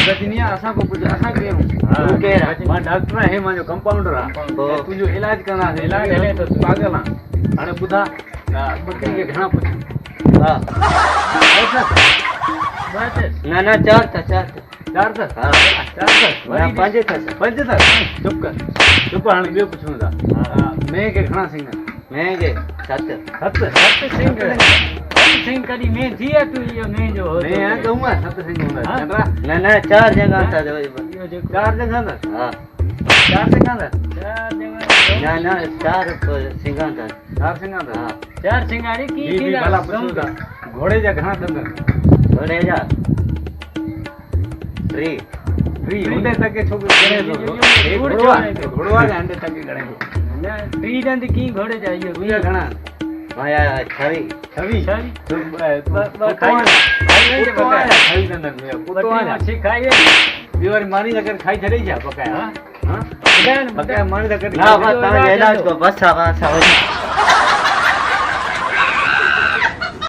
गजनी असा को पूछ असा के तू कह रहा मैं डॉक्टर है मैं जो कंपाउंडर है तू जो इलाज करना है इलाज है तो पागल ना अरे बुधा बकरी के घणा पूछ हां बस ना ना चार था हां चार था पंज था चुप हां बे पूछूंगा मैं के घणा सिंह मैं के सत सिंह कदी मैं थी है तू ये मैं जो मैं कहूंगा सत सिंह होगा चंद्रा ना ना चार जगह था जो चार जगह था हां चार जगह ना ना चार सिंह था हां चार सिंगाड़ी की भला पूछूंगा घोड़े जा घणा दंद घोड़े जा फ्री उड़े तक के छोकरे गणे तो घोड़वा के अंडे तक के गणे तो ना फ्री दंद की घोड़े जाइए भैया घणा माया छवि तो खाई छवि दंद भैया पुतवा छी खाई बीवर मानी अगर खाई छड़ी जा पकाया हां बकाया मानी अगर ना बस इलाज को बस